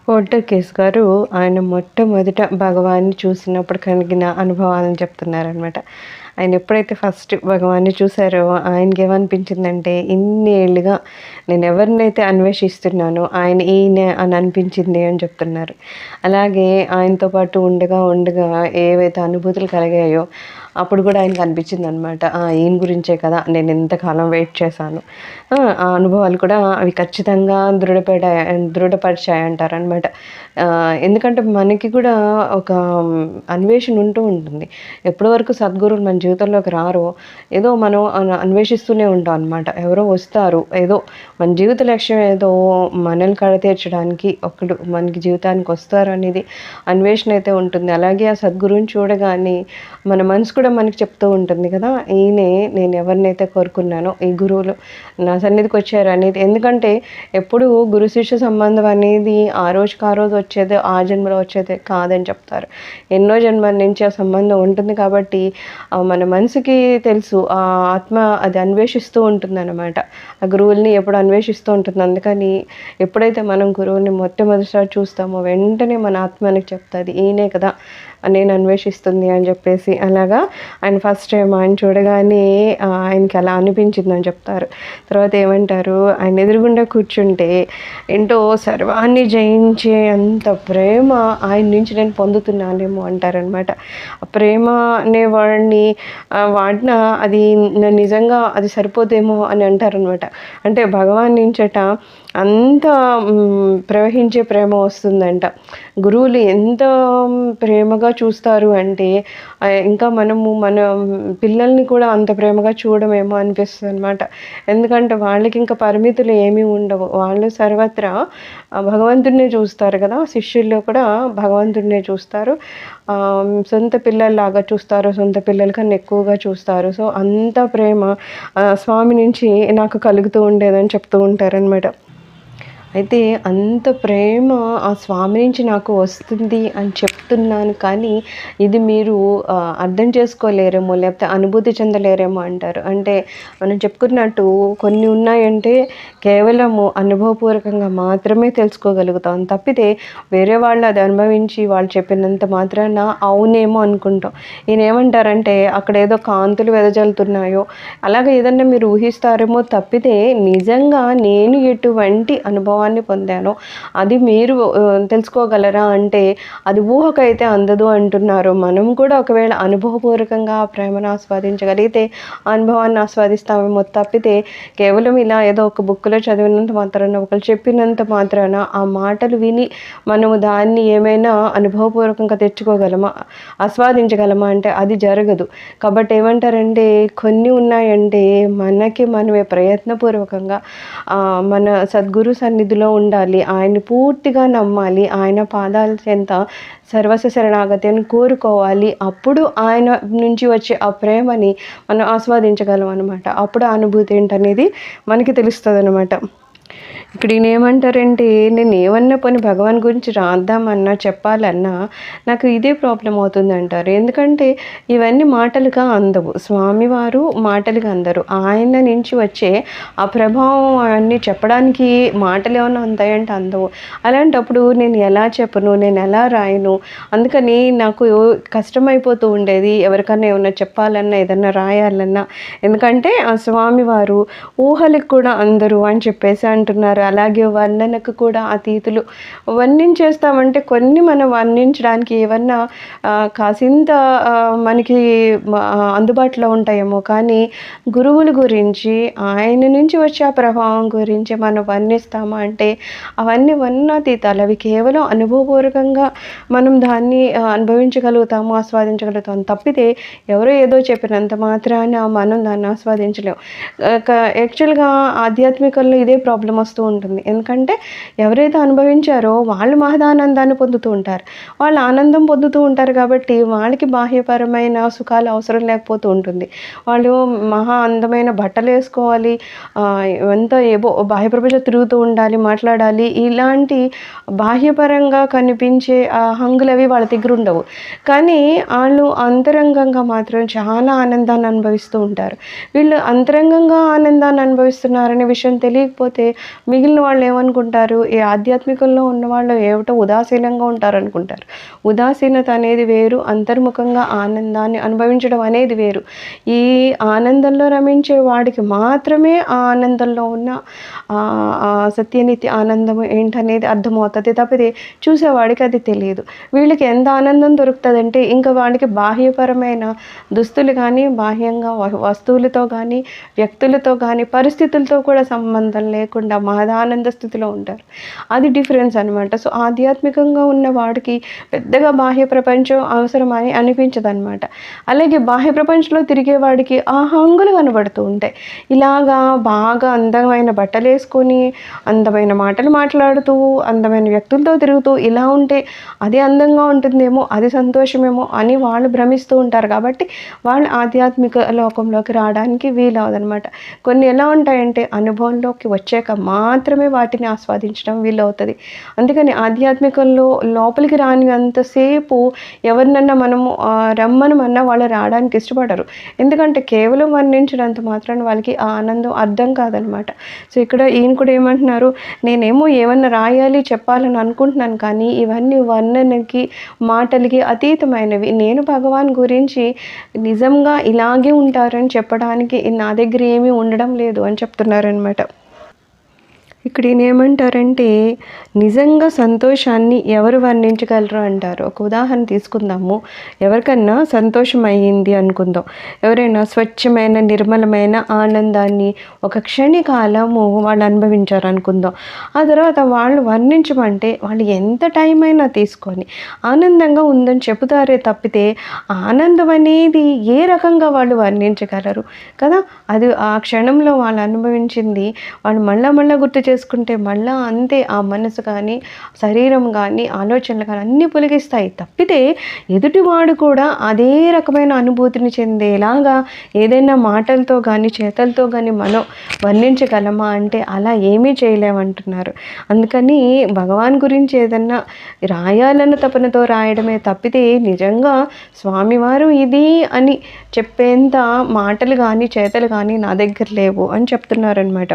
వోల్టర్కేస్ గారు ఆయన మొట్టమొదట భగవాన్ని చూసినప్పుడు కలిగిన అనుభవాలను చెప్తున్నారనమాట. ఆయన ఎప్పుడైతే ఫస్ట్ భగవాన్ని చూసారో ఆయనకేమనిపించిందంటే, ఇన్ని ఏళ్ళుగా నేను ఎవరినైతే అన్వేషిస్తున్నానో ఆయన ఈయనే అని అనిపించింది అని చెప్తున్నారు. అలాగే ఆయనతో పాటు ఉండగా ఏవైతే అనుభూతులు కలిగాయో అప్పుడు కూడా ఆయనకు అనిపించిందనమాట. ఈయన గురించే కదా నేను ఇంతకాలం వెయిట్ చేశాను. ఆ అనుభవాలు కూడా అవి ఖచ్చితంగా దృఢపరిచాయంటారనమాట. ఎందుకంటే మనకి కూడా ఒక అన్వేషణ ఉంటూ ఉంటుంది. ఎప్పటి వరకు సద్గురువులు మన జీవితంలోకి రారో ఏదో మనం అన్వేషిస్తూనే ఉంటాం అనమాట. ఎవరో వస్తారు, ఏదో మన జీవిత లక్ష్యం ఏదో మనల్ని కడతీర్చడానికి ఒకడు మనకి జీవితానికి వస్తారు అనేది అన్వేషణ అయితే ఉంటుంది. అలాగే ఆ సద్గురువుని చూడగానే మన మనసు కూడా మనకి చెప్తూ ఉంటుంది కదా, ఈయనే నేను ఎవరినైతే కోరుకున్నానో ఈ గురువులు నా సన్నిధికి వచ్చారు అనేది. ఎందుకంటే ఎప్పుడు గురు శిష్య సంబంధం అనేది ఆ రోజుకి ఆ రోజు వచ్చేది, ఆ జన్మలో వచ్చేది కాదని చెప్తారు. ఎన్నో జన్మల నుంచి ఆ సంబంధం ఉంటుంది కాబట్టి మన మనసుకి తెలుసు, ఆ ఆత్మ అది అన్వేషిస్తూ ఉంటుంది అనమాట. ఆ గురువుల్ని ఎప్పుడు అన్వేషిస్తూ ఉంటుంది. అందుకని ఎప్పుడైతే మనం గురువుని మొట్టమొదటిసారి చూస్తామో వెంటనే మన ఆత్మ మనకి చెప్తుంది, ఈయనే కదా నేను అన్వేషిస్తుంది అని చెప్పేసి. అలాగా ఆయన ఫస్ట్ టైం ఆయన చూడగానే ఆయనకి అలా అనిపించిందని చెప్తారు. తర్వాత ఏమంటారు, ఆయన ఎదురుగుండా కూర్చుంటే ఏంటో సర్వాన్ని జయించే అంత ప్రేమ ఆయన నుంచి నేను పొందుతున్నానేమో అంటారనమాట. ఆ ప్రేమ అనే వాడిన అది నిజంగా అది సరిపోదేమో అని అంటారనమాట. అంటే భగవాన్ నుంచట అంత ప్రవహించే ప్రేమ వస్తుందంట. గురువులు ఎంత ప్రేమగా చూస్తారు అంటే ఇంకా మన పిల్లల్ని కూడా అంత ప్రేమగా చూడమేమో అనిపిస్తుంది అనమాట. ఎందుకంటే వాళ్ళకి ఇంకా పరిమితులు ఏమీ ఉండవు. వాళ్ళు సర్వత్రా భగవంతుడినే చూస్తారు కదా, శిష్యుల్లో కూడా భగవంతుడినే చూస్తారు. సొంత పిల్లల్లాగా చూస్తారు, సొంత పిల్లల కన్నా ఎక్కువగా చూస్తారు. సో అంత ప్రేమ స్వామి నుంచి నాకు కలుగుతూ ఉండేదని చెప్తూ ఉంటారనమాట. అయితే అంత ప్రేమ ఆ స్వామి నుంచి నాకు వస్తుంది అని చెప్తున్నాను, కానీ ఇది మీరు అర్థం చేసుకోలేరేమో, లేకపోతే అనుభూతి చెందలేరేమో అంటారు. అంటే మనం చెప్పుకున్నట్టు కొన్ని ఉన్నాయంటే కేవలము అనుభవపూర్వకంగా మాత్రమే తెలుసుకోగలుగుతాం, తప్పితే వేరే వాళ్ళు అది అనుభవించి వాళ్ళు చెప్పినంత మాత్రాన అవునేమో అనుకుంటాం. ఈయన ఏమంటారంటే అక్కడ ఏదో కాంతులు వెదజల్లుతున్నాయో అలాగే ఏదన్నా మీరు ఊహిస్తారేమో తప్పితే నిజంగా నేను ఎటువంటి అనుభవాన్ని పొందానో అది మీరు తెలుసుకోగలరా అంటే అది ఊహకైతే అందదు అంటున్నారు. మనం కూడా ఒకవేళ అనుభవపూర్వకంగా ప్రేమను ఆస్వాదించగలిగితే అనుభవాన్ని ఆస్వాదిస్తామేమో తప్పితే కేవలం ఇలా ఏదో ఒక బుక్లో చదివినంత మాత్రాన, ఒకరు చెప్పినంత మాత్రాన ఆ మాటలు విని మనము దాన్ని ఏమైనా అనుభవపూర్వకంగా తెచ్చుకోగలమా, ఆస్వాదించగలమా అంటే అది జరగదు. కాబట్టి ఏమంటారంటే కొన్ని ఉన్నాయంటే మనమే ప్రయత్నపూర్వకంగా మన సద్గురు సన్నిధిలో ఉండాలి, ఆయన్ని పూర్తిగా నమ్మాలి, ఆయన పాదాల చెంత సర్వస్వ శరణాగతి అని కోరుకోవాలి. అప్పుడు ఆయన నుంచి వచ్చే ఆ ప్రేమని మనం ఆస్వాదించగలం అనమాట. అప్పుడు ఆ అనుభూతి ఏంటనేది మనకి తెలుస్తుంది అనమాట. ఇక్కడ ఈయన ఏమంటారంటే నేను ఏమన్నా పోనీ భగవాన్ గురించి రాద్దామన్నా చెప్పాలన్నా నాకు ఇదే ప్రాబ్లం అవుతుంది అంటారు. ఎందుకంటే ఇవన్నీ మాటలుగా అందవు, స్వామివారు మాటలుగా అందరు. ఆయన నుంచి వచ్చే ఆ ప్రభావం అవన్నీ చెప్పడానికి మాటలు ఏమన్నా అంతాయంటే అందవు. అలాంటప్పుడు నేను ఎలా చెప్పను, నేను ఎలా రాయను? అందుకని నాకు కష్టమైపోతూ ఉండేది ఎవరికన్నా ఏమన్నా చెప్పాలన్నా, ఏదన్నా రాయాలన్నా. ఎందుకంటే ఆ స్వామివారు ఊహలకు కూడా అందరు అని చెప్పేసి అంటున్నారు. అలాగే వర్ణనకు కూడా అతీతులు. వర్ణించేస్తామంటే కొన్ని మనం వర్ణించడానికి ఏమన్నా కాసింత మనకి అందుబాటులో ఉంటాయేమో, కానీ గురువుల గురించి ఆయన నుంచి వచ్చే ఆ ప్రభావం గురించి మనం వర్ణిస్తామా అంటే అవన్నీ వర్ణాతీతాలు. అవి కేవలం అనుభవపూర్వకంగా మనం దాన్ని అనుభవించగలుగుతాము, ఆస్వాదించగలుగుతాం, తప్పితే ఎవరో ఏదో చెప్పినంత మాత్రాన మనం దాన్ని ఆస్వాదించలేము. యాక్చువల్గా ఆధ్యాత్మికంలో ఇదే ప్రాబ్లం వస్తూ ఉంటుంది. ఎందుకంటే ఎవరైతే అనుభవించారో వాళ్ళు మహదానందాన్ని పొందుతూ ఉంటారు, వాళ్ళు ఆనందం పొందుతూ ఉంటారు. కాబట్టి వాళ్ళకి బాహ్యపరమైన సుఖాలు అవసరం లేకపోతూ ఉంటుంది. వాళ్ళు మహా అందమైన బట్టలు వేసుకోవాలి, ఎంత ఏవో బాహ్య ప్రపంచం తిరుగుతూ ఉండాలి, మాట్లాడాలి, ఇలాంటి బాహ్యపరంగా కనిపించే హంగులు అవి వాళ్ళ దగ్గర ఉండవు. కానీ వాళ్ళు అంతరంగంగా మాత్రం చాలా ఆనందాన్ని అనుభవిస్తూ ఉంటారు. వీళ్ళు అంతరంగంగా ఆనందాన్ని అనుభవిస్తున్నారనే విషయం తెలియకపోతే మిగిలిన వాళ్ళు ఏమనుకుంటారు, ఈ ఆధ్యాత్మికంలో ఉన్నవాళ్ళు ఏమిటో ఉదాసీనంగా ఉంటారనుకుంటారు. ఉదాసీనత అనేది వేరు, అంతర్ముఖంగా ఆనందాన్ని అనుభవించడం అనేది వేరు. ఈ ఆనందంలో రమించే వాడికి మాత్రమే ఆ ఆనందంలో ఉన్న సత్యనిత్య ఆనందం ఏంటనేది అర్థమవుతుంది తప్పితే చూసేవాడికి అది తెలియదు. వీళ్ళకి ఎంత ఆనందం దొరుకుతుందంటే ఇంకా వాడికి బాహ్యపరమైన దుస్తులు కానీ, బాహ్యంగా వస్తువులతో కానీ, వ్యక్తులతో కానీ, పరిస్థితులతో కూడా సంబంధం లేకుండా మహదానంద స్థితిలో ఉంటారు. అది డిఫరెన్స్ అనమాట. సో ఆధ్యాత్మికంగా ఉన్న వాడికి పెద్దగా బాహ్య ప్రపంచం అవసరమని అనిపించదు అనమాట. అలాగే బాహ్య ప్రపంచంలో తిరిగే వాడికి ఆ హంగులు కనబడుతూ ఉంటాయి. ఇలాగా బాగా అందమైన బట్టలు వేసుకొని, అందమైన మాటలు మాట్లాడుతూ, అందమైన వ్యక్తులతో తిరుగుతూ ఇలా ఉంటే అది అందంగా ఉంటుందేమో, అది సంతోషమేమో అని వాళ్ళు భ్రమిస్తూ ఉంటారు. కాబట్టి వాళ్ళు ఆధ్యాత్మిక లోకంలోకి రావడానికి వీలవదనమాట. కొన్ని ఎలా ఉంటాయంటే అనుభవంలోకి వచ్చాక మాత్రమే వాటిని ఆస్వాదించడం వీలవుతుంది. అందుకని ఆధ్యాత్మికంలో లోపలికి రానింతసేపు ఎవరినన్నా మనము రమ్మనమన్నా వాళ్ళు రావడానికి ఇష్టపడరు. ఎందుకంటే కేవలం వర్ణించినంత మాత్రాన వాళ్ళకి ఆ ఆనందం అర్థం కాదనమాట. సో ఇక్కడ ఈయన కూడా ఏమంటున్నారు, నేనేమో ఏమన్నా రాయాలి చెప్పాలని అనుకుంటున్నాను, కానీ ఇవన్నీ వర్ణనకి మాటలకి అతీతమైనవి. నేను భగవాన్ గురించి నిజంగా ఇలాగే ఉంటారని చెప్పడానికి నా దగ్గర ఏమీ ఉండడం లేదు అని చెప్తున్నారనమాట. ఇక్కడ ఈయన ఏమంటారంటే నిజంగా సంతోషాన్ని ఎవరు వర్ణించగలరు అంటారు. ఒక ఉదాహరణ తీసుకుందాము. ఎవరికన్నా సంతోషం అయ్యింది అనుకుందాం. ఎవరైనా స్వచ్ఛమైన నిర్మలమైన ఆనందాన్ని ఒక క్షణికాలము వాళ్ళు అనుభవించారు అనుకుందాం. ఆ తర్వాత వాళ్ళు వర్ణించమంటే వాళ్ళు ఎంత టైం అయినా తీసుకొని ఆనందంగా ఉందని చెబుతారే తప్పితే ఆనందం అనేది ఏ రకంగా వాళ్ళు వర్ణించగలరు కదా. అది ఆ క్షణంలో వాళ్ళు అనుభవించింది వాళ్ళు మళ్ళా గుర్తు చేసుకుంటే మళ్ళా అంతే ఆ మనసు కానీ, శరీరం కానీ, ఆలోచనలు కానీ అన్నీ పులిగిస్తాయి తప్పితే ఎదుటివాడు కూడా అదే రకమైన అనుభూతిని చెందేలాగా ఏదైనా మాటలతో కానీ, చేతలతో కానీ మనం వర్ణించగలమా అంటే అలా ఏమీ చేయలేమంటున్నారు. అందుకని భగవాన్ గురించి ఏదన్నా రాయాలన్న తపనతో రాయడమే తప్పితే నిజంగా స్వామివారు ఇది అని చెప్పేంత మాటలు కానీ, చేతలు కానీ నా దగ్గర లేవు అని చెప్తున్నారనమాట.